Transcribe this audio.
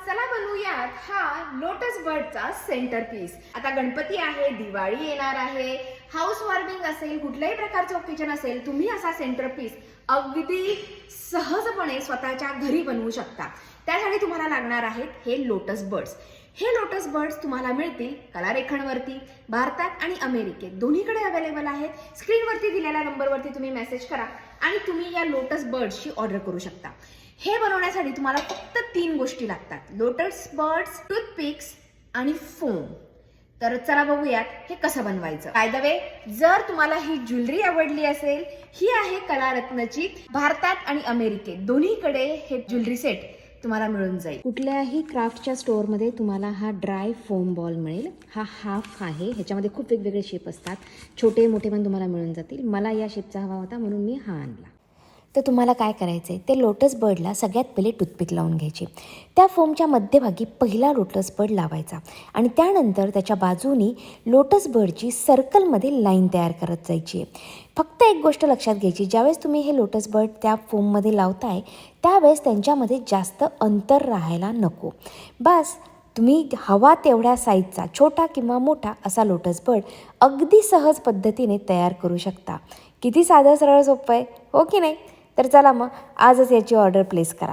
चला बनवूयात हा लोटस बर्डचा सेंटर पीस. आता गणपती आहे, दिवाळी येणार आहे, हाऊस वॉर्मिंग असेल, कुठल्याही प्रकारचं ओकेजन असेल, तुम्ही असा सेंटर पीस अगदी सहजपणे स्वतःच्या घरी बनवू शकता. त्यासाठी तुम्हाला लागणार आहेत हे लोटस बर्ड्स. हे लोटस बर्ड्स तुम्हाला मिळतील कलारेखनवरती. भारतात आणि अमेरिकेत दोन्हीकडे अवेलेबल आहेत. स्क्रीनवरती दिलेल्या नंबरवरती तुम्ही मेसेज करा आणि तुम्ही या लोटस बर्ड्सची ऑर्डर करू शकता. हे बनवण्यासाठी तुम्हाला फक्त 3 गोष्टी लागतात: लोटस बर्ड्स, टूथपिक्स आणि फोम. तर चला बघूयात हे कसं बनवायचं. बाय द वे, जर तुम्हाला ही ज्वेलरी आवडली असेल, ही आहे कलारत्नची. भारतात आणि अमेरिकेत दोन्हीकडे हे ज्वेलरी सेट तुम्हाला मिळून जाईल. कुठल्याही क्राफ्टच्या स्टोअरमध्ये तुम्हाला हा ड्राय फोम बॉल मिळेल. हा हाफ आहे, ह्याच्यामध्ये खूप वेगवेगळे शेप असतात, छोटे मोठे पण तुम्हाला मिळून जातील. मला या शेपचा हवा होता म्हणून मी हा आणला. तर तुम्हाला काय करायचं आहे, ते लोटस बर्डला सगळ्यात पहिले टूथपिक लावून घ्यायची. त्या फोमच्या मध्यभागी पहिला लोटस बर्ड लावायचा आणि त्यानंतर त्याच्या बाजूनी लोटस बर्डची सर्कलमध्ये लाईन तयार करत जायची आहे. फक्त एक गोष्ट लक्षात घ्यायची, ज्यावेळेस तुम्ही हे लोटस बर्ड त्या फोममध्ये लावताय त्यावेळेस त्यांच्यामध्ये जास्त अंतर राहायला नको. बस तुम्ही हवा तेवढ्या साईजचा छोटा किंवा मोठा असा लोटस बर्ड अगदी सहज पद्धतीने तयार करू शकता. किती साधं सरळ सोपं आहे, हो की नाही? तर चला मग आजच याची ऑर्डर प्लेस करा.